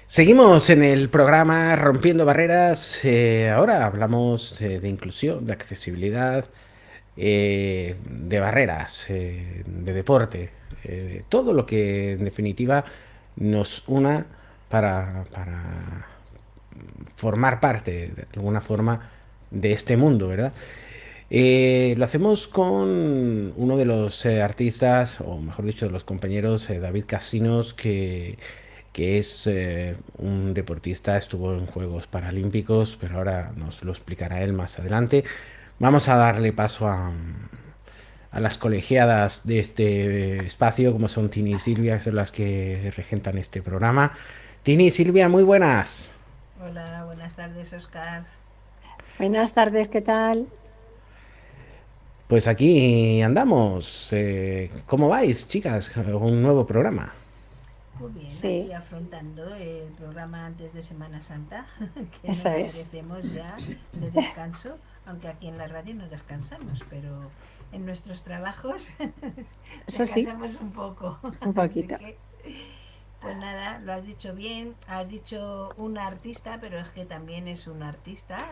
Seguimos en el programa Rompiendo Barreras. Ahora hablamos de inclusión, de accesibilidad, de barreras, de deporte, de todo lo que en definitiva nos una para formar parte de alguna forma de este mundo, ¿verdad? Lo hacemos con uno de los artistas, o mejor dicho, de los compañeros, David Casinos, que es un deportista, estuvo en Juegos Paralímpicos, pero ahora nos lo explicará él más adelante. Vamos a darle paso a las colegiadas de este espacio, como son Tini y Silvia, que son las que regentan este programa. Tini y Silvia, muy buenas. Hola, buenas tardes, Oscar. Buenas tardes, ¿qué tal? Pues aquí andamos. ¿Cómo vais, chicas? Un nuevo programa. Muy bien, aquí Sí, afrontando el programa antes de Semana Santa, que eso nos es. merecemos ya de descanso, aunque aquí en la radio no descansamos, pero en nuestros trabajos Eso sí, descansamos un poco. un Así poquito. que, pues nada, lo has dicho bien, has dicho un artista, pero es que también es un artista,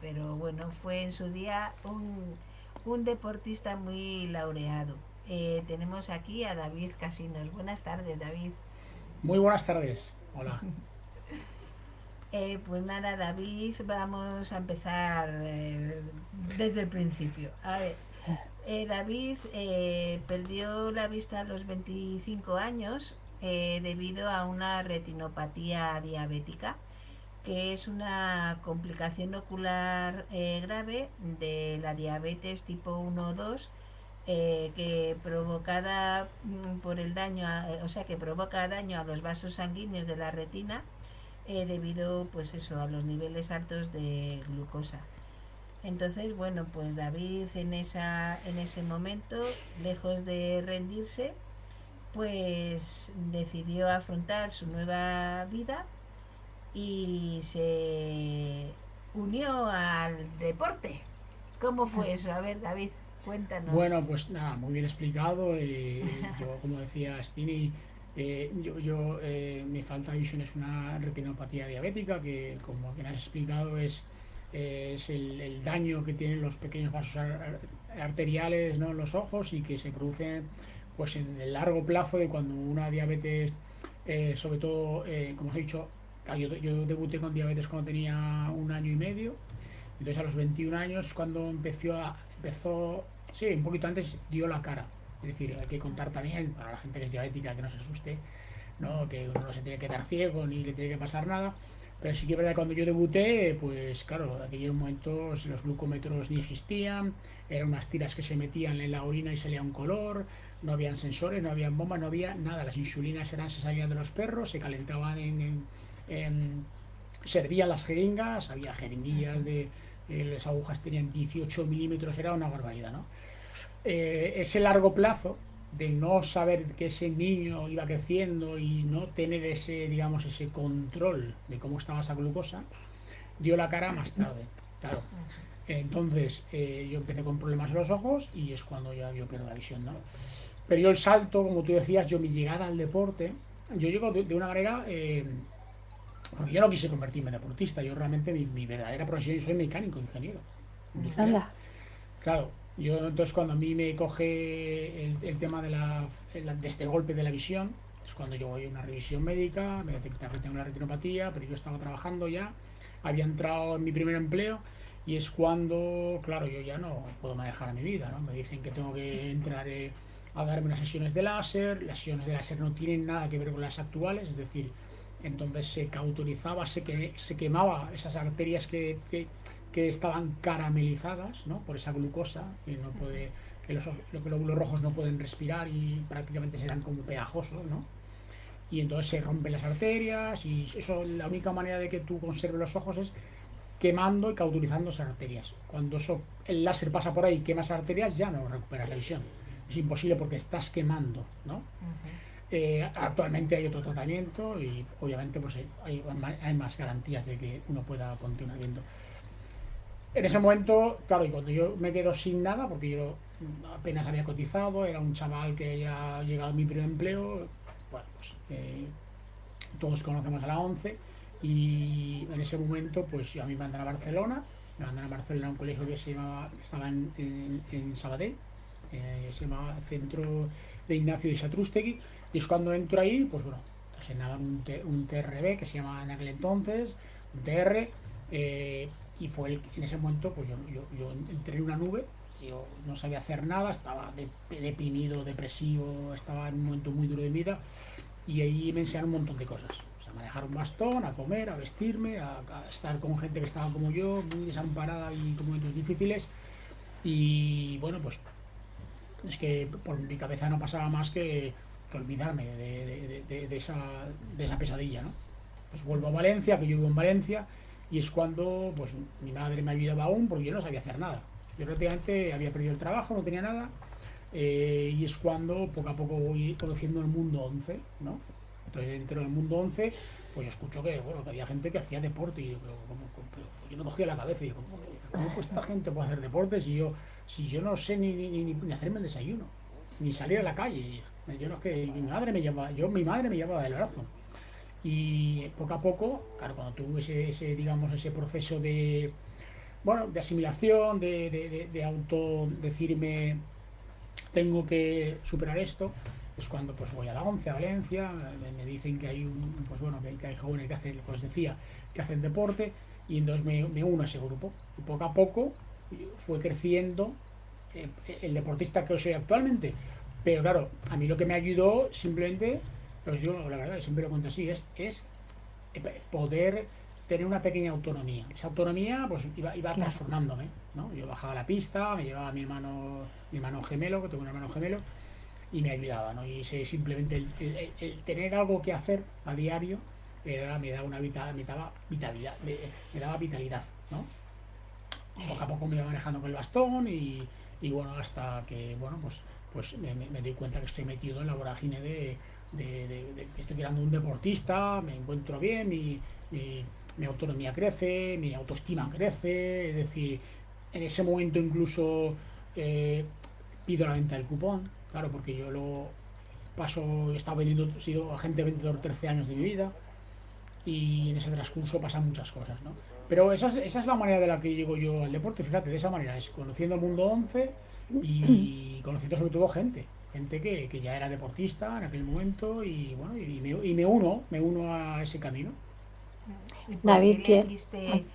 pero bueno, fue en su día un deportista muy laureado. Tenemos aquí a David Casinos. Buenas tardes, David. Muy buenas tardes. Hola. Pues nada, David, vamos a empezar desde el principio. A ver, David perdió la vista a los 25 años debido a una retinopatía diabética, que es una complicación ocular grave de la diabetes tipo 1 o 2, que provocada por el daño, o sea, que provoca daño a los vasos sanguíneos de la retina, debido pues eso, a los niveles altos de glucosa. Entonces, bueno, pues David en ese momento, lejos de rendirse, pues decidió afrontar su nueva vida y se unió al deporte. ¿Cómo fue eso? A ver, David, cuéntanos. Bueno, pues nada, muy bien explicado. Yo, como decía Stini, mi falta de visión es una retinopatía diabética que, como bien has explicado, es el daño que tienen los pequeños vasos arteriales, ¿no?, en los ojos y que se producen pues en el largo plazo de cuando una diabetes, sobre todo, como os he dicho, claro, yo debuté con diabetes cuando tenía un año y medio. Entonces a los 21 años cuando empezó, sí, un poquito antes dio la cara. Es decir, hay que contar también, para la gente que es diabética, que no se asuste, ¿no?, que uno no se tiene que quedar ciego ni le tiene que pasar nada. Pero sí que es verdad que cuando yo debuté, pues claro, en aquellos momentos los glucómetros ni existían, eran unas tiras que se metían en la orina y salía un color, no habían sensores, no habían bombas, no había nada. Las insulinas se salían de los perros, se calentaban en servían las jeringas, había jeringuillas de, las agujas tenían 18 milímetros, era una barbaridad, ¿no? Ese largo plazo de no saber que ese niño iba creciendo y no tener ese, digamos, ese control de cómo estaba esa glucosa, dio la cara más tarde, claro. Entonces yo empecé con problemas en los ojos y es cuando ya yo pierdo la visión, ¿no? Pero yo el salto, como tú decías, yo mi llegada al deporte, yo llego de una manera, porque yo no quise convertirme en deportista, yo realmente mi verdadera profesión, yo soy mecánico, ingeniero industrial. Anda. Claro, yo entonces cuando a mí me coge el tema de este golpe de la visión, es cuando yo voy a una revisión médica, me detectan que tengo una retinopatía, pero yo estaba trabajando ya, había entrado en mi primer empleo y es cuando, claro, yo ya no puedo manejar mi vida, ¿no? Me dicen que tengo que entrar a darme unas sesiones de láser, las sesiones de láser no tienen nada que ver con las actuales, es decir, entonces se cauterizaba, se quemaba esas arterias que estaban caramelizadas, ¿no?, por esa glucosa que no puede, que los glóbulos rojos no pueden respirar y prácticamente serán como pegajosos, ¿no? Y entonces se rompen las arterias y eso, la única manera de que tú conserves los ojos es quemando y cauterizando esas arterias. Cuando el láser pasa por ahí y quema esas arterias, ya no recuperas la visión. Es imposible porque estás quemando, ¿no? Actualmente hay otro tratamiento y obviamente pues hay más garantías de que uno pueda continuar viendo. En ese momento, claro, y cuando yo me quedo sin nada, porque yo apenas había cotizado, era un chaval que ya ha llegado a mi primer empleo, bueno, pues todos conocemos a la ONCE, y en ese momento pues a mí me mandan a Barcelona, a un colegio que estaba en Sabadell, se llama Centro de Ignacio de Satrústegui, y es cuando entro ahí, pues bueno, asignaban un TRB que se llama en aquel entonces, un TR, y fue en ese momento pues yo entré en una nube. Yo no sabía hacer nada, estaba deprimido, depresivo, estaba en un momento muy duro de mi vida, y ahí me enseñaron un montón de cosas. O sea, manejar un bastón, a comer, a vestirme, a estar con gente que estaba como yo, muy desamparada y con momentos difíciles. Y bueno, pues es que por mi cabeza no pasaba más que olvidarme de esa pesadilla, ¿no? Pues vuelvo a Valencia, que yo vivo en Valencia, y es cuando pues mi madre me ayudaba aún porque yo no sabía hacer nada. Yo prácticamente había perdido el trabajo, no tenía nada, y es cuando poco a poco voy conociendo el mundo 11, ¿no? Entonces dentro del mundo 11 pues yo escucho que, bueno, que había gente que hacía deporte, y yo, pero yo me cogía la cabeza y digo, ¿cómo pues esta gente puede hacer deporte si yo no sé ni hacerme el desayuno, ni salir a la calle? Yo no, es que mi madre me llevaba del brazo. Y poco a poco, claro, cuando tuve digamos, ese proceso de, bueno, de asimilación, de auto decirme tengo que superar esto, es cuando pues voy a la ONCE, a Valencia, me dicen que hay pues bueno, que hay jóvenes que hacen, como os decía, que hacen deporte, y entonces me uno a ese grupo. Y poco a poco fue creciendo el deportista que soy actualmente. Pero claro, a mí lo que me ayudó simplemente, os digo la verdad, siempre lo cuento así, es poder tener una pequeña autonomía. Esa autonomía pues iba Claro. transformándome, ¿no? Yo bajaba a la pista, me llevaba a mi hermano gemelo, que tengo un hermano gemelo, y me ayudaba, ¿no? Y simplemente el tener algo que hacer a diario me daba vitalidad, me daba vitalidad, ¿no? Poco a poco me iba manejando con el bastón, y bueno, hasta que, bueno, pues me doy cuenta que estoy metido en la vorágine de que estoy creando un deportista, me encuentro bien, mi autonomía crece, mi autoestima crece, es decir, en ese momento incluso pido la venta del cupón, claro, porque yo he estado vendiendo, he sido agente vendedor 13 años de mi vida, y en ese transcurso pasan muchas cosas, ¿no? Pero esa es la manera de la que llego yo al deporte, fíjate, de esa manera, es conociendo el mundo 11 y conociendo sobre todo gente que ya era deportista en aquel momento, y bueno, me uno a ese camino. ¿Y por David, qué ¿quién? elegiste,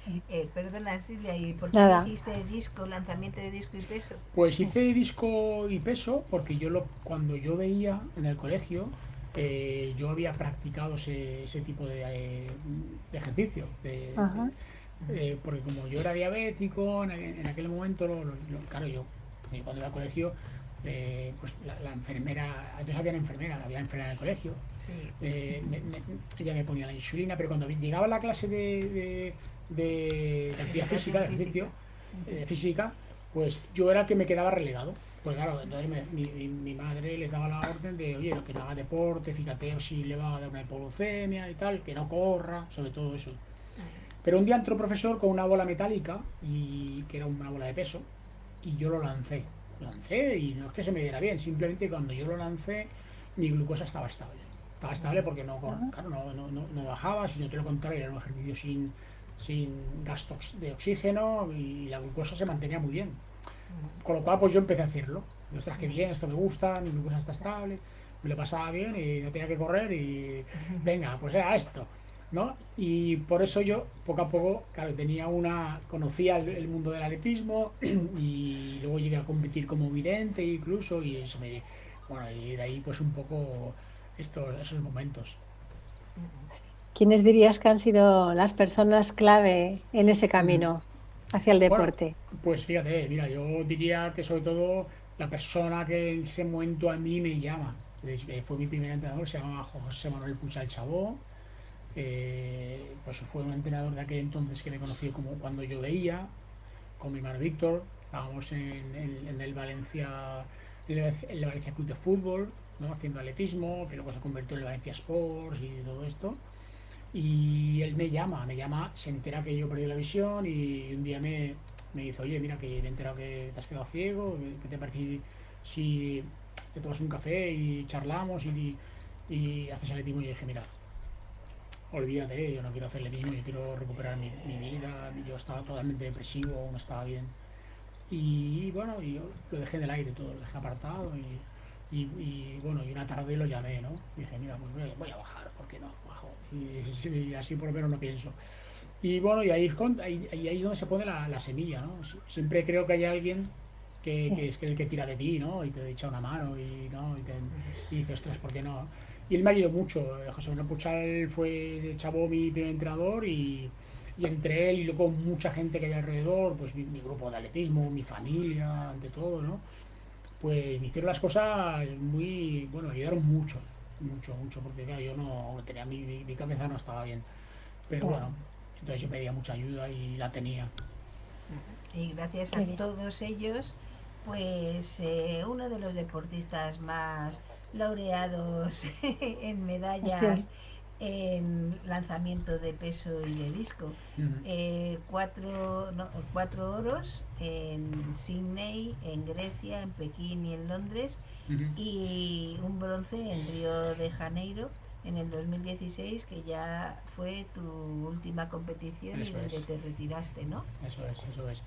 perdona Silvia, y por qué Nada. elegiste disco, lanzamiento de disco y peso? Pues hice disco y peso porque cuando yo veía en el colegio, yo había practicado ese tipo de ejercicio. Ajá. Porque como yo era diabético en aquel momento, claro, yo cuando iba al colegio, pues la enfermera, antes había enfermera en el colegio, Sí. ella me ponía la insulina, pero cuando llegaba la clase de actividad física, de ejercicio, física, pues yo era el que me quedaba relegado. Pues claro, entonces mi madre les daba la orden de, oye, que no haga deporte, fíjate si le va a dar una hipoglucemia y tal, que no corra, sobre todo eso. Pero un día entró un profesor con una bola metálica, y que era una bola de peso, y yo lo lancé. Y no es que se me diera bien, simplemente cuando yo lo lancé, mi glucosa estaba estable. Estaba estable porque claro, no bajaba, sino todo lo contrario, era un ejercicio sin gasto de oxígeno, y la glucosa se mantenía muy bien. Con lo cual, pues yo empecé a hacerlo. Y, ostras, qué bien, esto me gusta, mi glucosa está estable, me lo pasaba bien y no tenía que correr, y venga, pues era esto, ¿no? Y por eso yo, poco a poco, claro, conocía el mundo del atletismo, y luego llegué a competir como vidente incluso, y eso bueno, y de ahí pues un poco esos momentos. ¿Quiénes dirías que han sido las personas clave en ese camino hacia el Bueno, deporte? pues fíjate, mira, yo diría que sobre todo la persona que en ese momento a mí me llama, fue mi primer entrenador, se llamaba José Manuel Puchal Chabó. Pues fue un entrenador de aquel entonces que me conoció como cuando yo veía, con mi hermano Víctor, estábamos en el Valencia, el Valencia Club de Fútbol, ¿no? Haciendo atletismo, que luego se convirtió en el Valencia Sports y todo esto. Y él me llama, se entera que yo perdí la visión, y un día me dice, oye, mira, que me he enterado que te has quedado ciego, ¿qué te parece si te tomas un café y charlamos y haces atletismo? Y yo dije, mira, olvídate, yo no quiero hacer lo mismo, yo quiero recuperar mi vida, yo estaba totalmente depresivo, no estaba bien. Y bueno, yo lo dejé en el aire todo, lo dejé apartado bueno, y una tarde lo llamé, ¿no? Y dije, mira, pues voy a bajar, ¿por qué no? Bajo. Y así por lo menos no pienso. Y bueno, y ahí es donde se pone la semilla, ¿no? Siempre creo que hay alguien que Sí, es el que tira de ti, ¿no? Y te echa una mano ¿no? Y dices, ostras, ¿por qué no? Y él me ayudó mucho. José Manuel Puchal fue, chavo, mi primer entrenador y entre él y luego mucha gente que hay alrededor, pues mi grupo de atletismo, mi familia, ante todo, ¿no? Pues me hicieron las cosas muy, bueno, me ayudaron mucho, mucho, mucho, porque claro, yo no tenía, mi cabeza no estaba bien. Pero claro, bueno, entonces yo pedía mucha ayuda y la tenía. Y gracias a qué bien. todos ellos, pues uno de los deportistas más laureados en medallas Sí, en lanzamiento de peso y de disco. Ujú, Cuatro, no, 4 oros en Sydney, en Grecia, en Pekín y en Londres, ujú. y un bronce en Río de Janeiro en el 2016, que ya fue tu última competición y Eso donde es, te retiraste, ¿no? eso es, eso es.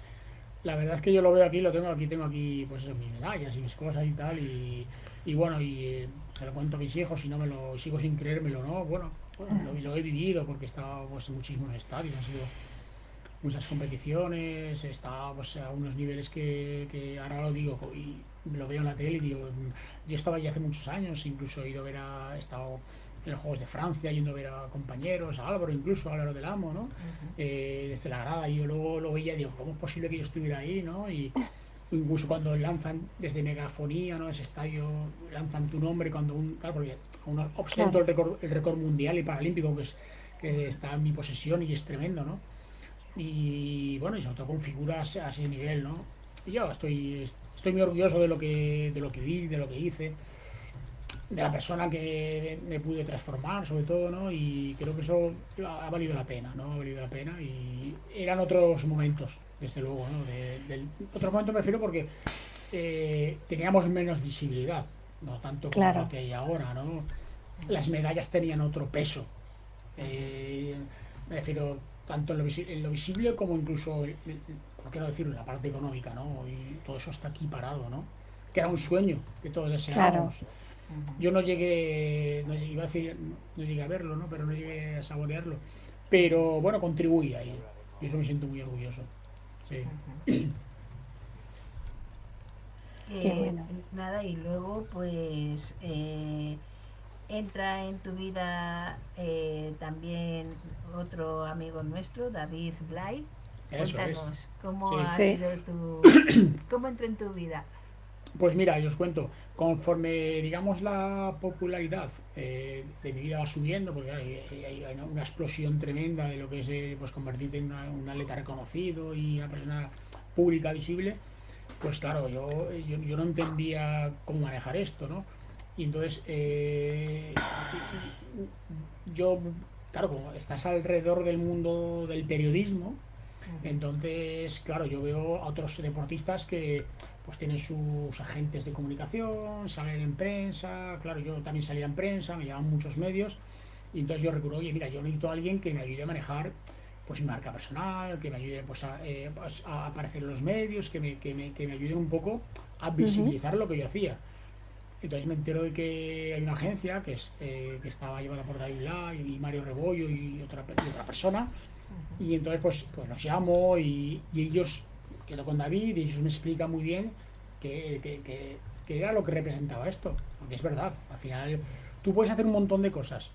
La verdad es que yo lo veo aquí, tengo aquí, pues eso, mis medallas y mis cosas y tal, y bueno, se lo cuento a mis hijos y no me lo sigo sin creérmelo, ¿no? Bueno, lo he vivido porque he estado pues, en muchísimos estadios, han sido muchas competiciones, he estado pues, a unos niveles que ahora lo digo y lo veo en la tele y digo, yo estaba allí hace muchos años, incluso he ido a ver he estado en los Juegos de Francia, yendo a ver a compañeros, a Álvaro incluso, a Álvaro del Amo, ¿no? Ujú. Desde la grada, y yo luego lo veía y digo, ¿cómo es posible que yo estuviera ahí, ¿no? Y incluso cuando lanzan desde megafonía, ¿no? Ese estadio, lanzan tu nombre cuando claro, porque aún ostento claro. el récord mundial y paralímpico que está en mi posesión y es tremendo, ¿no? Y bueno, y sobre todo con figuras a ese nivel, ¿no? Y yo estoy muy orgulloso de lo que vi, de lo que hice, de la persona que me pude transformar, sobre todo, ¿no? Y creo que eso ha valido la pena, ¿no? Ha valido la pena y eran otros momentos, desde luego, ¿no? Otros momentos me refiero porque teníamos menos visibilidad, no tanto como la Claro, que hay ahora, ¿no? Las medallas tenían otro peso, Ujú. eh, me refiero tanto en lo visible como incluso, por qué no decirlo, en la parte económica, ¿no? Y todo eso está aquí parado, ¿no? Que era un sueño que todos claro. deseábamos. Yo iba a decir, no llegué a verlo, ¿no? Pero no llegué a saborearlo. Pero bueno, contribuí a ello. Y eso me siento muy orgulloso. Sí. Qué bueno. Nada, y luego pues entra en tu vida también otro amigo nuestro, David Blay. Eso es. Cuéntanos, ¿cómo Sí. ha Sí, sido cómo entró en tu vida? Pues mira, yo os cuento, conforme digamos la popularidad de mi vida va subiendo, porque claro, hay una explosión tremenda de lo que es pues convertirte en un atleta reconocido y una persona pública visible, pues claro, yo no entendía cómo manejar esto, ¿no? Y entonces yo, claro, como estás alrededor del mundo del periodismo, Ujú. entonces, claro, yo veo a otros deportistas que pues tienen sus agentes de comunicación, salen en prensa, claro, yo también salía en prensa, me llaman muchos medios, y entonces yo recuerdo, oye, mira, yo necesito a alguien que me ayude a manejar pues mi marca personal, que me ayude pues, a aparecer en los medios, que me ayude un poco a ujú, visibilizar lo que yo hacía. Entonces me entero de que hay una agencia que estaba llevada por David La y Mario Rebollo y otra persona, y entonces pues nos llamo y ellos, quedo con David y ellos me explican muy bien que era lo que representaba esto. Porque es verdad, al final tú puedes hacer un montón de cosas,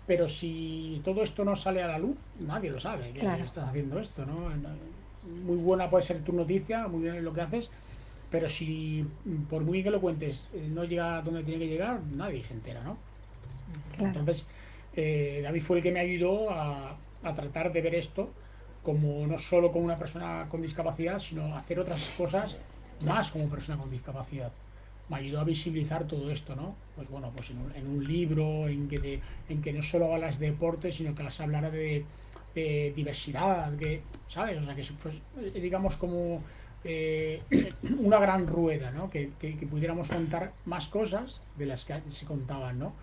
pero si todo esto no sale a la luz, nadie lo sabe que claro, estás haciendo esto, ¿no? Muy buena puede ser tu noticia, muy bien lo que haces, pero si por muy bien que lo cuentes no llega a donde tiene que llegar, nadie se entera, ¿no? claro. Entonces, David fue el que me ayudó a tratar de ver esto como no solo como una persona con discapacidad, sino a hacer otras cosas más como persona con discapacidad. Me ayudó a visibilizar todo esto, ¿no? Pues bueno, pues en un libro en que no solo hablas de deporte, sino que las hablara de diversidad, ¿sabes? O sea, que pues, digamos como eh, una gran rueda, ¿no? Que pudiéramos contar más cosas de las que antes se contaban, ¿no?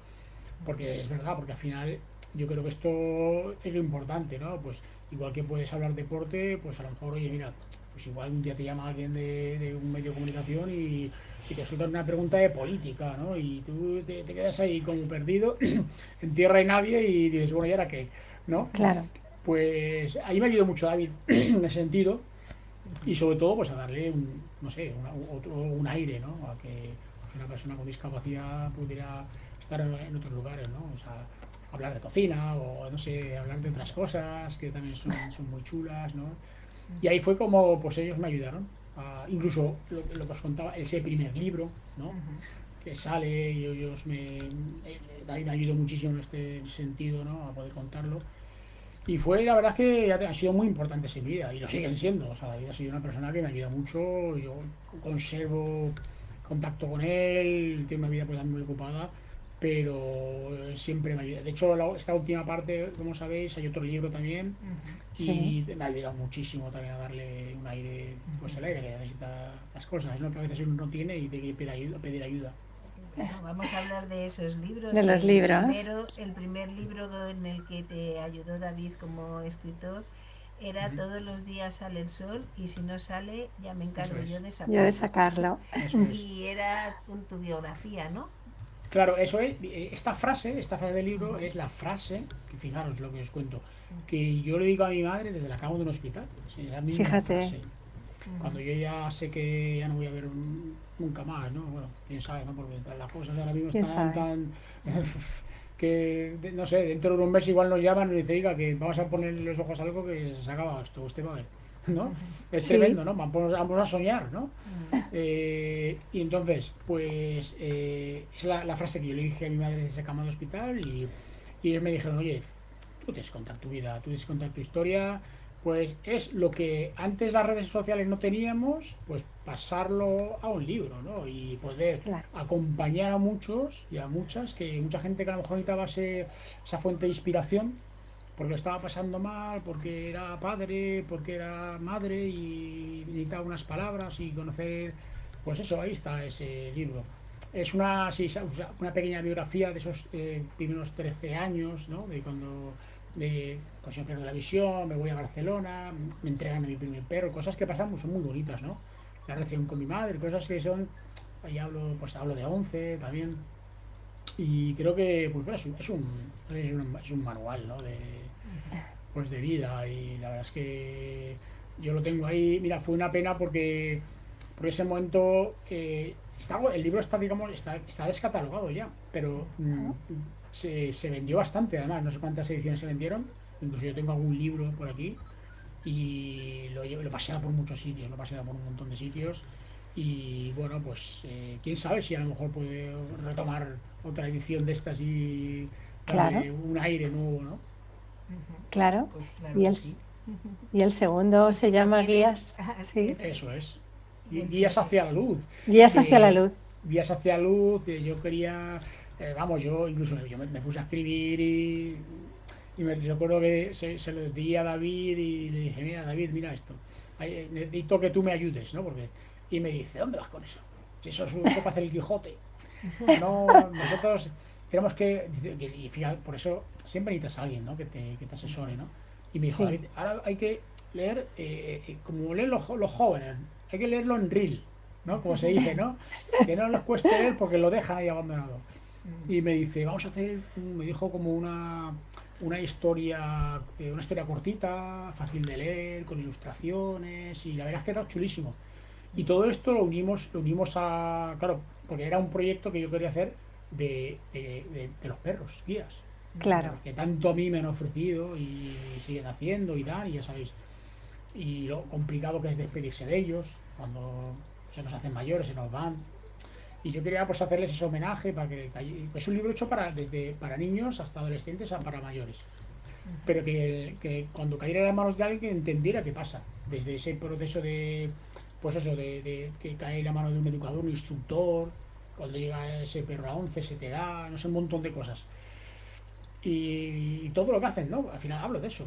Porque es verdad, porque al final yo creo que esto es lo importante, ¿no? Pues igual que puedes hablar deporte, pues a lo mejor, oye, mira, pues igual un día te llama alguien de un medio de comunicación y te sueltan una pregunta de política, ¿no? Y tú te quedas ahí como perdido, en tierra y nadie, y dices, bueno, ¿y ahora qué? ¿No? Claro, Pues ahí me ayudó mucho David en ese sentido, y sobre todo pues a darle un, no sé, un aire, ¿no? A que pues, una persona con discapacidad pudiera estar en otros lugares, ¿no? O sea, hablar de cocina o no sé, hablar de otras cosas que también son muy chulas, ¿no? Y ahí fue como pues ellos me ayudaron. Incluso lo que os contaba, ese primer libro, ¿no? Que sale y ellos David me ayudó muchísimo en este sentido, ¿no? A poder contarlo. Y fue, la verdad, que ha sido muy importante en mi vida y lo siguen siendo. O sea, David ha sido una persona que me ayuda mucho. Yo conservo contacto con él, tiene una vida pues muy ocupada, pero siempre me ayuda. De hecho, esta última parte, como sabéis, hay otro libro también sí. y me ha ayudado muchísimo también a darle un aire, pues el aire que necesita las cosas, ¿no? Que a veces uno no tiene y tiene que pedir ayuda. Bueno, vamos a hablar de esos libros. De los libros. El primer libro en el que te ayudó David como escritor era Ujú. Todos los días sale el sol y si no sale ya me Eso encargo yo es, de Yo de sacarlo. sacarlo. eso es. Y era tu biografía, ¿no? Claro, eso es. Esta frase del libro es la frase, que fijaros lo que os cuento, que yo le digo a mi madre desde la cama de un hospital. Sí, esa misma Fíjate, frase. Cuando yo ya sé que ya no voy a ver nunca más, ¿no? Bueno, quién sabe, ¿no? Porque las cosas ahora mismo quién están sabe. tan... que, no sé, dentro de un mes igual nos llaman y nos dicen, oiga, que vamos a poner los ojos a algo que se acaba esto, usted va a ver, ¿no? Es Sí, tremendo, ¿no? Vamos a soñar, ¿no? Y entonces, pues, es la frase que yo le dije a mi madre desde esa cama de hospital y ellos me dijeron, oye, tú tienes que contar tu vida, tú tienes que contar tu historia, pues es lo que antes las redes sociales no teníamos, pues pasarlo a un libro, ¿no? Y poder claro, acompañar a muchos y a muchas, que mucha gente que a lo mejor necesitaba esa fuente de inspiración, porque lo estaba pasando mal, porque era padre, porque era madre y necesitaba unas palabras y conocer, pues eso, ahí está ese libro. Es una, sí, una pequeña biografía de esos primeros 13 años, ¿no? De cuando pues yo pierdo la visión, me voy a Barcelona, me entregan a mi primer perro, cosas que pasan, pues, son muy bonitas, ¿no? La relación con mi madre, cosas que son, ahí hablo de 11 también, y creo que pues bueno, es un manual, ¿no? De vida, y la verdad es que yo lo tengo ahí. Mira, fue una pena porque por ese momento el libro está, digamos, está descatalogado ya, pero se vendió bastante, además, no sé cuántas ediciones se vendieron, incluso yo tengo algún libro por aquí y lo he paseado por muchos sitios, lo he paseado por un montón de sitios y bueno, pues quién sabe si a lo mejor puede retomar otra edición de estas y claro, darle un aire nuevo, ¿no? claro. Pues claro Y que el, sí. y el segundo se Lo llama tienes. Guías, sí, Eso es. Y el Guías segundo. hacia la luz. Guías hacia la Que luz. Guías hacia la luz, yo quería, vamos, yo incluso yo me puse a escribir y me recuerdo que se lo di a David y le dije, mira David, mira esto. Necesito que tú me ayudes, ¿no? Y me dice, ¿dónde vas con eso? Si eso es eso para hacer el Quijote. No, nosotros tenemos y fíjate, por eso siempre necesitas a alguien, ¿no? Que te asesore, ¿no? Y me dijo, Sí, David, ahora hay que leer, como leen los jóvenes, hay que leerlo en reel, ¿no? Como se dice, ¿no? Que no les cueste leer porque lo dejan ahí abandonado. Y me dice, vamos a hacer, me dijo como una historia cortita, fácil de leer, con ilustraciones, y la verdad es que era chulísimo. Y todo esto lo unimos claro, porque era un proyecto que yo quería hacer de los perros, guías, claro, que tanto a mí me han ofrecido y siguen haciendo y dan, y ya sabéis, y lo complicado que es despedirse de ellos cuando se nos hacen mayores, se nos van. Y yo quería pues hacerles ese homenaje para que es un libro hecho desde para niños hasta adolescentes a para mayores, pero que cuando cayera en las manos de alguien que entendiera qué pasa, desde ese proceso de, pues eso, de que cae en la mano de un educador, un instructor, cuando llega ese perro a 11 se te da, no sé, un montón de cosas. Y todo lo que hacen, ¿no? Al final hablo de eso.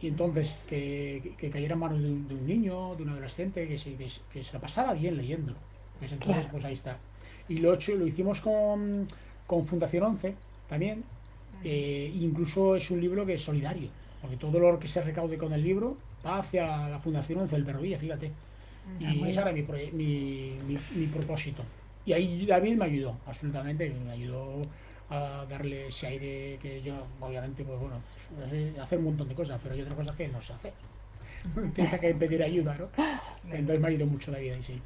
Y entonces, que cayera en manos de un niño, de un adolescente, que se lo pasara bien leyendo. Pues entonces, claro. pues ahí está. Y lo hicimos con Fundación 11 también, Incluso es un libro que es solidario, porque todo lo que se recaude con el libro va hacia la Fundación Once del Berrovilla, fíjate. Y muy ese era bien. mi propósito. Y ahí David me ayudó, absolutamente, me ayudó a darle ese aire que yo, obviamente, pues bueno, hacer un montón de cosas, pero hay otras cosas que no sé hacer. Tienes que pedir ayuda, ¿no? Claro. Entonces me ayudó mucho David ahí, sí.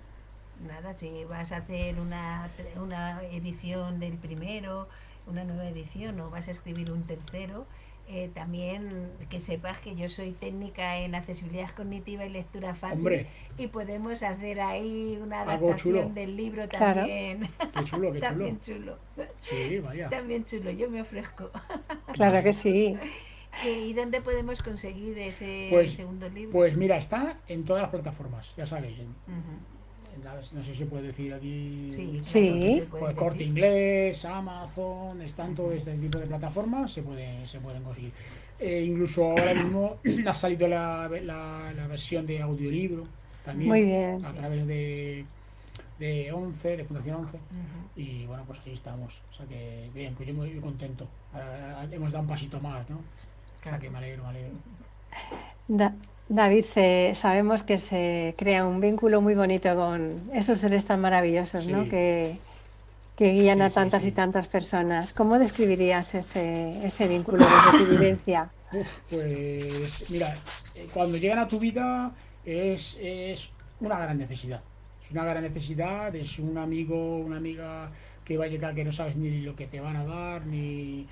Nada, si vas a hacer una edición del primero, una nueva edición o vas a escribir un tercero, también que sepas que yo soy técnica en accesibilidad cognitiva y lectura fácil Hombre, y podemos hacer ahí una algo adaptación chulo. del libro Claro, también, Qué chulo, qué chulo. también chulo, Sí, vaya. también chulo, yo me ofrezco. claro que Vale. sí. ¿Y dónde podemos conseguir ese Pues, segundo libro? pues mira, está en todas las plataformas, ya sabéis. Ujú. No sé si se puede decir aquí. Sí, claro que se Sí, pueden Pues Corte decir. Inglés, Amazon, están todo Ujú. este tipo de plataformas, se pueden conseguir. Incluso ahora mismo ha salido la versión de audiolibro muy también bien. a Sí. través de Once, de Fundación Once. Ujú. Y bueno, pues ahí estamos. O sea que bien, pues yo muy contento. Ahora hemos dado un pasito más, ¿no? O sea que Claro. me alegro, me alegro. Da- David, sabemos que se crea un vínculo muy bonito con esos seres tan maravillosos, ¿no? Sí, Que guían sí, a sí, tantas y sí. tantas personas. ¿Cómo describirías ese vínculo desde tu vivencia? Pues mira, cuando llegan a tu vida es una gran necesidad. Es una gran necesidad, es un amigo, una amiga que va a llegar que no sabes ni lo que te van a dar, ni...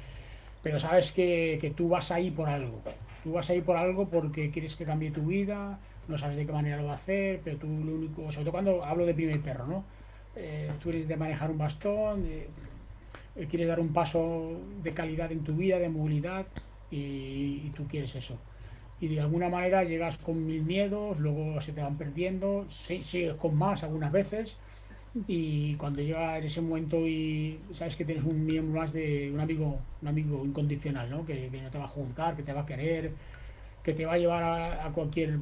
Pero sabes que tú vas ahí por algo. Tú vas ahí por algo porque quieres que cambie tu vida, no sabes de qué manera lo va a hacer, pero tú lo único, sobre todo cuando hablo de primer perro, ¿no? Tú eres de manejar un bastón, quieres dar un paso de calidad en tu vida, de movilidad, y tú quieres eso. Y de alguna manera llegas con mil miedos, luego se te van perdiendo, sigues con más algunas veces, y cuando llega en ese momento y sabes que tienes un miembro más de un amigo incondicional, ¿no? Que no te va a juzgar, que te va a querer, que te va a llevar a cualquier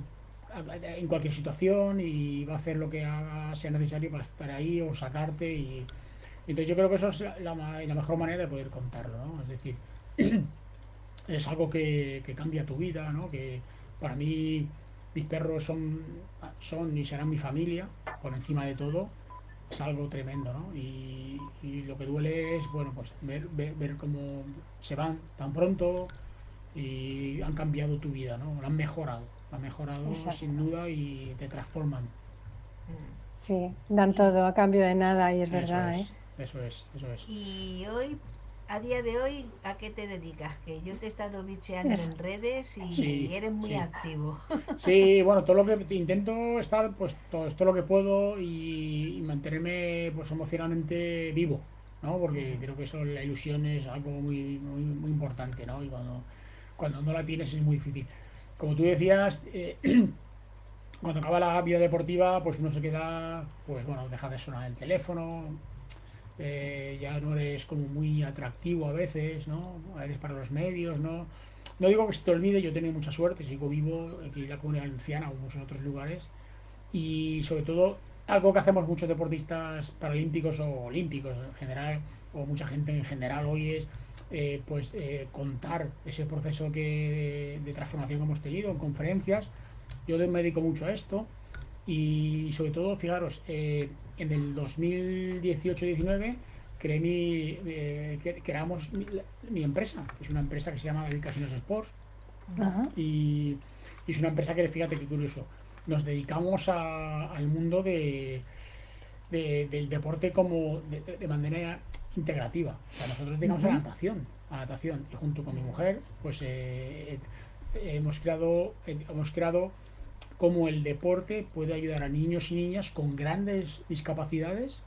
en cualquier situación y va a hacer lo que sea necesario para estar ahí o sacarte y entonces yo creo que eso es la mejor manera de poder contarlo, ¿no? Es decir, es algo que cambia tu vida, ¿no? Que para mí mis perros son y serán mi familia, por encima de todo, es algo tremendo, ¿no? Y lo que duele es, bueno, pues ver cómo se van tan pronto y han cambiado tu vida, ¿no? Lo han mejorado sin Exacto. duda y te transforman. Sí, dan Y, todo a cambio de nada y es Eso verdad, ¿eh? es, eso es, eso es. y hoy, a día de hoy, ¿a qué te dedicas? Que yo te he estado bicheando Es, en redes y Sí, eres muy sí. activo. Sí, bueno, todo lo que intento estar, pues todo lo que puedo y mantenerme pues emocionalmente vivo, ¿no? Porque creo que eso, la ilusión es algo muy importante, ¿no? Y cuando no la tienes es muy difícil. Como tú decías, cuando acaba la vida deportiva, pues uno se queda, pues bueno, deja de sonar el teléfono, ya no eres como muy atractivo a veces, ¿no? A veces para los medios, ¿no? No digo que se te olvide, yo he tenido mucha suerte, sigo vivo aquí en la Comunidad Valenciana o en muchos otros lugares y sobre todo algo que hacemos muchos deportistas paralímpicos o olímpicos en general o mucha gente en general hoy es contar ese proceso de transformación que hemos tenido en conferencias. Yo me dedico mucho a esto y sobre todo, fijaros, en el 2018-19 creamos mi empresa, que es una empresa que se llama el Casinos Sports, ajá, y es una empresa que, fíjate qué curioso, nos dedicamos al mundo del deporte como de manera integrativa. O sea, nosotros nos dedicamos ujú, a la natación, y junto con mi mujer, pues hemos creado cómo el deporte puede ayudar a niños y niñas con grandes discapacidades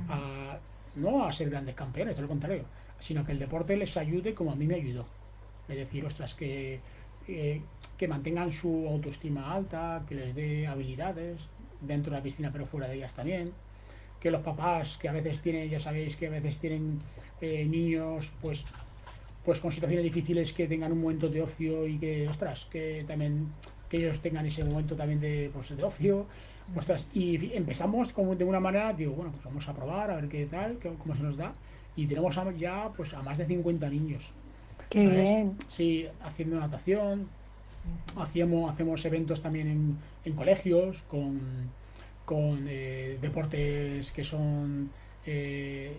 a no a ser grandes campeones, todo lo contrario, sino que el deporte les ayude como a mí me ayudó. Es decir, ostras, eh, que mantengan su autoestima alta, que les dé habilidades dentro de la piscina pero fuera de ellas también, que los papás que a veces tienen, ya sabéis que a veces tienen niños pues con situaciones difíciles que tengan un momento de ocio y que, ostras, que también que ellos tengan ese momento también de ocio, ostras, y empezamos como de una manera, digo, bueno, pues vamos a probar, a ver qué tal, cómo se nos da, y tenemos ya pues a más de 50 niños. Qué ¿sabes? bien. Sí, haciendo natación, hacemos eventos también en colegios con deportes que son eh,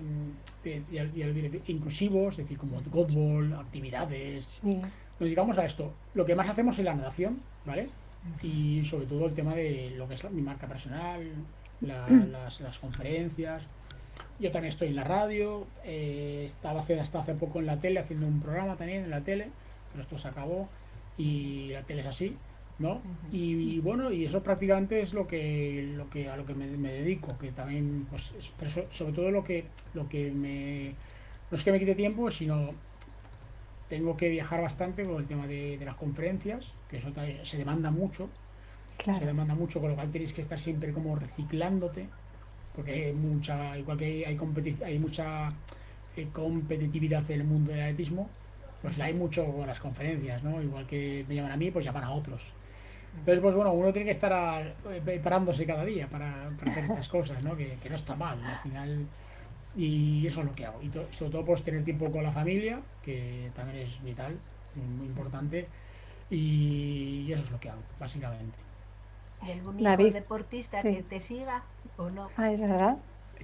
ya lo diré, inclusivos, es decir, como fútbol, actividades. Sí, Nos dedicamos a esto. Lo que más hacemos es la natación, ¿vale? Y sobre todo el tema de lo que es mi marca personal, las conferencias. Yo también estoy en la radio, estaba hasta hace poco en la tele haciendo un programa también en la tele, pero esto se acabó y la tele es así, ¿no? Y bueno, y eso prácticamente es lo que a lo que me dedico, que también, pues, pero sobre todo lo que no es que me quite tiempo, sino tengo que viajar bastante con el tema de las conferencias, que eso se demanda mucho, claro. con lo cual tienes que estar siempre como reciclándote porque hay mucha, igual que hay mucha competitividad en el mundo del atletismo, pues la hay mucho con las conferencias, ¿no? Igual que me llaman a mí, pues llaman a otros. Entonces, pues bueno, uno tiene que estar preparándose cada día para hacer estas cosas, ¿no? Que no está mal, al final. Y eso es lo que hago. Y sobre todo, pues tener tiempo con la familia, que también es vital, muy importante. Y eso es lo que hago, básicamente. ¿Y algún hijo David, deportista que sí. te siga o no? Ah, es verdad.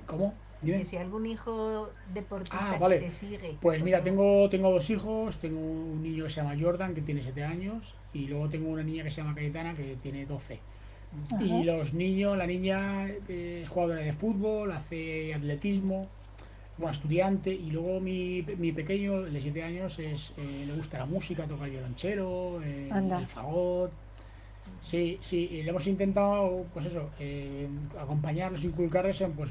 ¿Cómo? Que Dime. si algún hijo Ah, deportista que vale. te sigue Pues o mira, no. tengo dos hijos. Tengo un niño que se llama Jordan, que tiene 7 años, y luego tengo una niña que se llama Cayetana, que tiene 12. Y Ajá. los niños, la niña es jugadora de fútbol, hace atletismo, bueno, estudiante, y luego mi pequeño, el de 7 años, le gusta la música, toca el violonchelo, el Anda. fagot. Sí, sí, y le hemos intentado, pues eso, acompañarlos, inculcarles en, pues,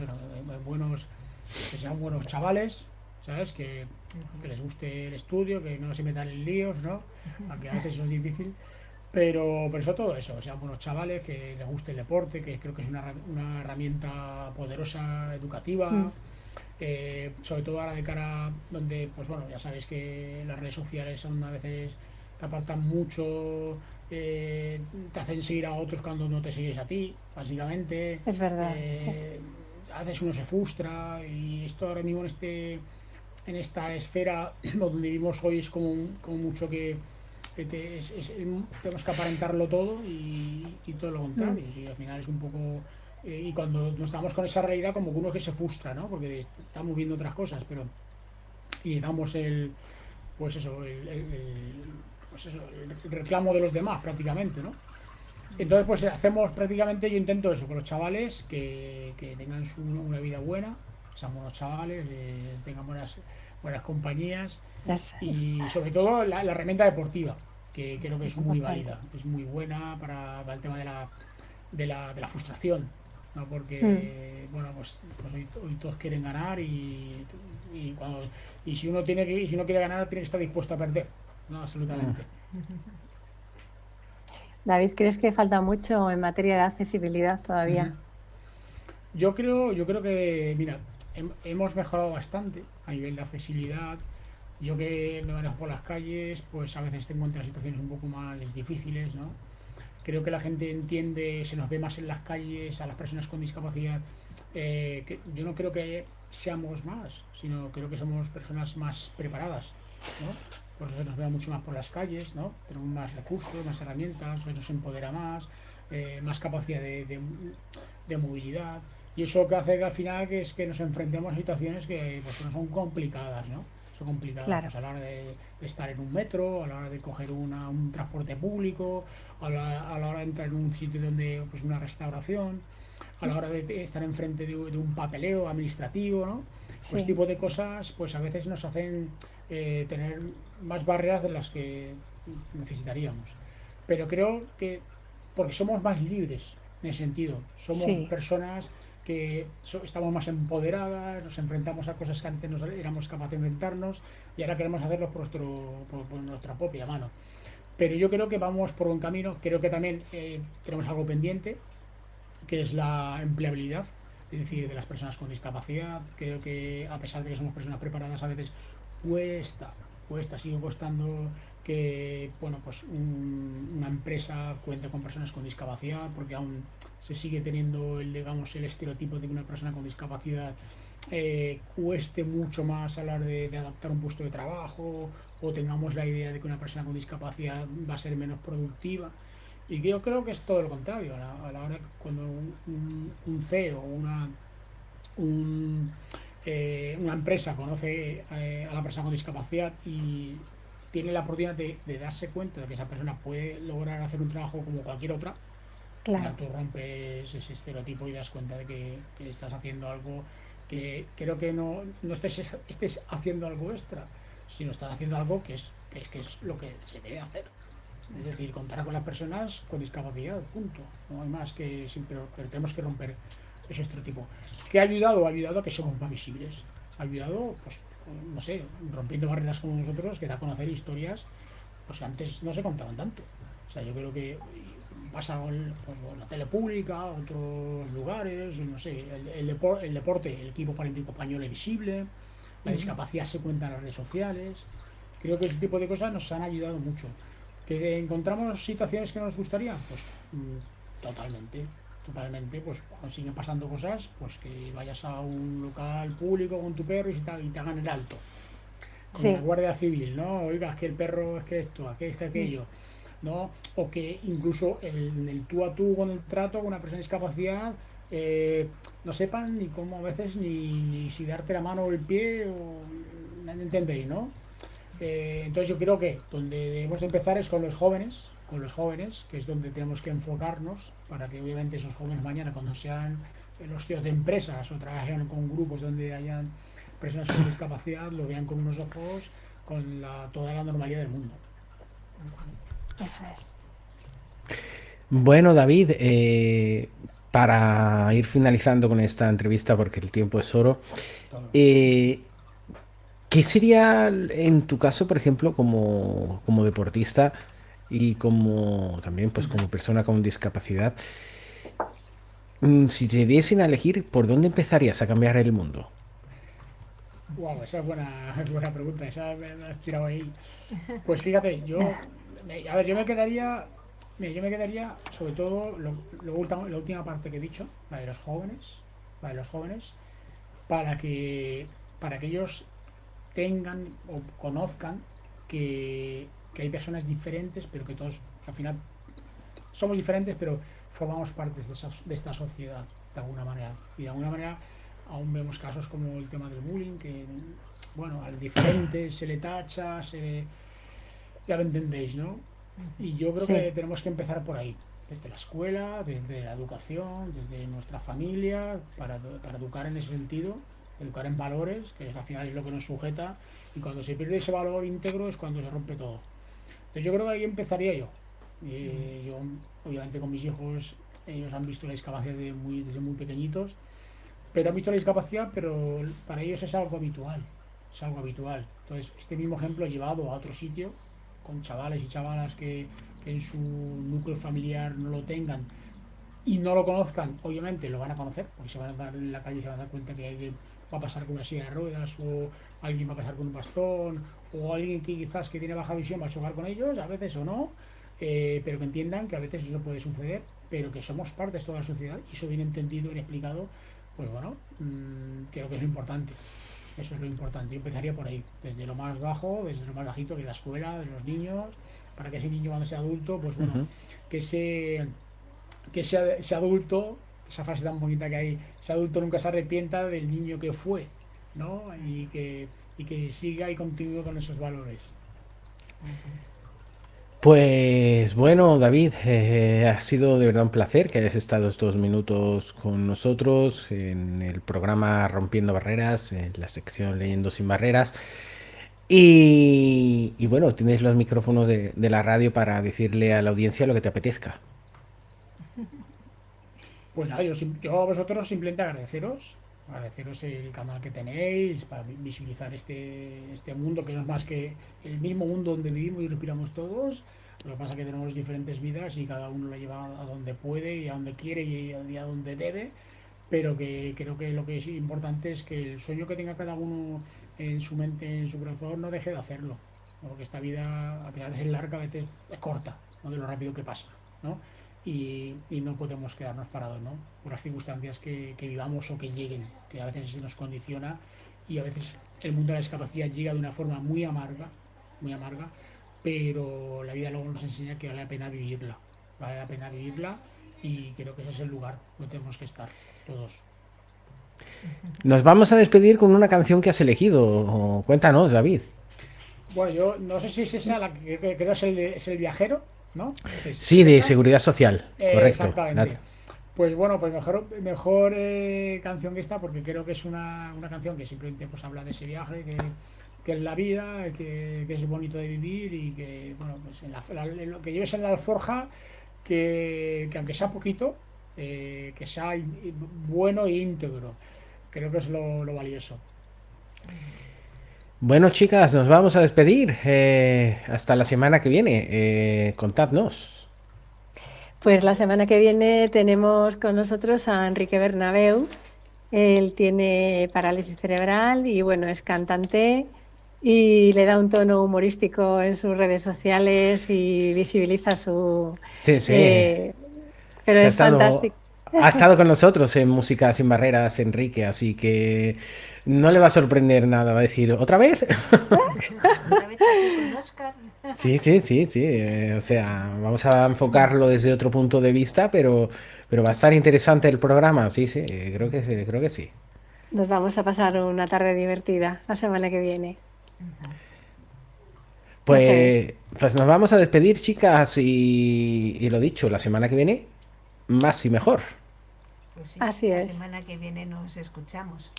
que sean buenos chavales, ¿sabes? Que les guste el estudio, que no se metan en líos, ¿no? Aunque a veces eso es difícil. Pero eso todo eso, que sean buenos chavales, que les guste el deporte, que creo que es una herramienta poderosa Mm, educativa, sobre todo ahora de cara donde, pues bueno, ya sabéis que las redes sociales son a veces te apartan mucho, te hacen seguir a otros cuando no te sigues a ti, básicamente. es verdad. Sí. eh, a veces uno se frustra y esto ahora mismo en esta esfera donde vivimos hoy es como mucho que tenemos que aparentarlo todo y todo lo Mm, contrario. Sí, al final es un poco y cuando nos estamos con esa realidad como que uno que se frustra, ¿no? Porque estamos viendo otras cosas, pero y damos pues eso, pues eso, el reclamo de los demás prácticamente, ¿no? Entonces pues hacemos prácticamente, yo intento eso con los chavales, que tengan una vida buena, sean buenos chavales, tengan buenas compañías ya sé, y sobre todo la herramienta deportiva, que creo que es muy importante. válida, es muy buena para el tema de la frustración, ¿no? Mm, Porque bueno, pues hoy todos quieren ganar y, cuando, y si uno quiere ganar tiene que estar dispuesto a perder, ¿no? Absolutamente. David, ¿crees que falta mucho en materia de accesibilidad Ujú. todavía? Yo creo que, mira, hemos mejorado bastante a nivel de accesibilidad. Yo que me manejo por las calles, pues a veces te encuentras situaciones un poco más difíciles, ¿no? Creo que la gente entiende, se nos ve más en las calles a las personas con discapacidad. Que yo no creo que seamos más, sino creo que somos personas más preparadas, ¿no? Por eso se nos ve mucho más por las calles, ¿no? Tenemos más recursos, más herramientas, eso nos empodera más capacidad de movilidad. Y eso que hace que al final que es que nos enfrentemos a situaciones que pues, no son complicadas, ¿no? Son complicadas Claro, pues, a la hora de estar en un metro, a la hora de coger un transporte público, a la hora de entrar en un sitio donde pues una restauración, a la hora de estar enfrente de un papeleo administrativo, ¿no? Pues sí, tipo de cosas pues a veces nos hacen tener más barreras de las que necesitaríamos. Pero creo que porque somos más libres en ese sentido, somos sí, personas que estamos más empoderadas, nos enfrentamos a cosas que antes no éramos capaces de enfrentarnos y ahora queremos hacerlo por nuestra propia mano. Pero yo creo que vamos por un camino, creo que también tenemos algo pendiente, que es la empleabilidad, es decir, de las personas con discapacidad. Creo que a pesar de que somos personas preparadas, a veces cuesta, sigue costando que bueno, pues una empresa cuente con personas con discapacidad, porque aún se sigue teniendo digamos, el estereotipo de que una persona con discapacidad cueste mucho más hablar de adaptar un puesto de trabajo, o tengamos la idea de que una persona con discapacidad va a ser menos productiva. Y yo creo que es todo lo contrario. A la hora cuando un CEO o un, una empresa conoce a la persona con discapacidad y tiene la oportunidad de darse cuenta de que esa persona puede lograr hacer un trabajo como cualquier otra, al final Claro, tú rompes ese estereotipo y das cuenta de que estás haciendo algo que creo que no estés haciendo algo extra, sino estás haciendo algo que es lo que se debe hacer. Es decir, contar con las personas con discapacidad, punto. No hay más que siempre, pero tenemos que romper ese estereotipo. ¿Qué ha ayudado? Ha ayudado a que somos más visibles. Ha ayudado, pues, no sé, rompiendo barreras como nosotros, que da a conocer historias pues que antes no se contaban tanto. O sea, yo creo que pasa pues, la tele pública, otros lugares, no sé, el deporte, el equipo paralímpico español es visible, la discapacidad se cuenta en las redes sociales. Creo que ese tipo de cosas nos han ayudado mucho. ¿Que encontramos situaciones que nos gustaría? Pues totalmente, totalmente. Pues cuando siguen pasando cosas, pues que vayas a un local público con tu perro y te hagan el alto con la sí. Guardia Civil, ¿no? Oiga, es que el perro, es que esto, es que Mm. aquello, ¿no? O que incluso el tú a tú con el trato con una persona con discapacidad no sepan ni cómo a veces ni si darte la mano o el pie, o no entendéis, ¿no? Entonces yo creo que donde debemos empezar es con los jóvenes, que es donde tenemos que enfocarnos para que obviamente esos jóvenes mañana cuando sean los CEOs de empresas o trabajen con grupos donde hayan personas con discapacidad lo vean con unos ojos con toda la normalidad del mundo. Eso es. Bueno, David, para ir finalizando con esta entrevista, porque el tiempo es oro, Todo. eh, ¿qué sería en tu caso, por ejemplo, como deportista y como también pues como persona con discapacidad, si te diesen a elegir, ¿por dónde empezarías a cambiar el mundo? Wow, esa es buena pregunta, esa me has tirado ahí. Pues fíjate, a ver, yo me quedaría sobre todo la última parte que he dicho, la de los jóvenes, para que, para que ellos tengan o conozcan que hay personas diferentes, pero que todos al final somos diferentes, pero formamos parte de esta sociedad de alguna manera. Y de alguna manera aún vemos casos como el tema del bullying, que bueno, al diferente se le tacha, ya lo entendéis, ¿no? Y yo creo Sí, que tenemos que empezar por ahí, desde la escuela, desde la educación, desde nuestra familia, para educar en ese sentido, educar en valores, que al final es lo que nos sujeta, y cuando se pierde ese valor íntegro es cuando se rompe todo. Entonces yo creo que ahí empezaría yo. Yo, obviamente con mis hijos, ellos han visto la discapacidad desde muy pequeñitos, pero han visto la discapacidad, pero para ellos es algo habitual, es algo habitual. Entonces, este mismo ejemplo llevado a otro sitio, con chavales y chavalas que en su núcleo familiar no lo tengan y no lo conozcan, obviamente lo van a conocer, porque se van a dar en la calle y se van a dar cuenta que alguien va a pasar con una silla de ruedas, o alguien va a pasar con un bastón, o alguien que quizás que tiene baja visión va a chocar con ellos, a veces o no, pero que entiendan que a veces eso puede suceder, pero que somos parte de toda la sociedad y eso bien entendido, bien explicado, pues bueno, creo que es lo importante. Eso es lo importante. Yo empezaría por ahí, desde lo más bajo, desde lo más bajito, que es la escuela, de los niños, para que ese niño cuando sea adulto, pues bueno, Ujú. que ese, ese adulto, esa frase tan bonita que hay, ese adulto nunca se arrepienta del niño que fue, ¿no? Y que siga y continúe con esos valores. Pues bueno, David, ha sido de verdad un placer que hayas estado estos minutos con nosotros en el programa Rompiendo Barreras, en la sección Leyendo sin Barreras. Y bueno, tienes los micrófonos de la radio para decirle a la audiencia lo que te apetezca. Pues nada, yo a vosotros simplemente agradeceros el canal que tenéis para visibilizar este mundo que no es más que el mismo mundo donde vivimos y respiramos todos. Lo que pasa es que tenemos diferentes vidas y cada uno la lleva a donde puede y a donde quiere y a donde debe, pero que creo que lo que es importante es que el sueño que tenga cada uno en su mente, en su corazón, no deje de hacerlo. ¿No? Porque esta vida, a pesar de ser larga, a veces es corta, ¿no? De lo rápido que pasa, ¿no? y no podemos quedarnos parados, ¿no? Por las circunstancias que vivamos o que lleguen, que a veces se nos condiciona y a veces el mundo de la discapacidad llega de una forma muy amarga, pero la vida luego nos enseña que vale la pena vivirla y creo que ese es el lugar donde tenemos que estar todos. Nos vamos a despedir con una canción que has elegido. Cuéntanos, David. Bueno, yo no sé si es esa la que creo es el viajero, ¿no? Sí, ¿Es de esa? seguridad social, correcto. Exactamente. Pues bueno, pues mejor canción que esta, porque creo que es una canción que simplemente pues habla de ese viaje, que es la vida, que es bonito de vivir y que, bueno, pues lo que lleves en la alforja, que aunque sea poquito, que sea bueno e íntegro. Creo que es lo valioso. Bueno, chicas, nos vamos a despedir. Hasta la semana que viene. Contadnos. Pues la semana que viene tenemos con nosotros a Enrique Bernabeu. Él tiene parálisis cerebral y bueno, es cantante y le da un tono humorístico en sus redes sociales y visibiliza su... Sí, sí. pero Se es fantástico. ha estado con nosotros en Música Sin Barreras, Enrique, así que no le va a sorprender nada. Va a decir, ¿otra vez? Otra vez aquí con Oscar. Sí, sí, sí, sí. O sea, vamos a enfocarlo desde otro punto de vista, pero va a estar interesante el programa. Sí, sí, creo que sí. Nos vamos a pasar una tarde divertida la semana que viene. Eso es. Pues nos vamos a despedir, chicas, y lo dicho, la semana que viene, más y mejor. Pues sí, Así la es. semana que viene nos escuchamos.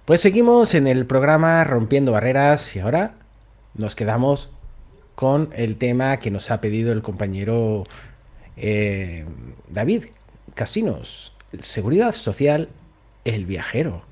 Pues seguimos en el programa Rompiendo Barreras y ahora nos quedamos con el tema que nos ha pedido el compañero David Casinos, Seguridad Social, el viajero.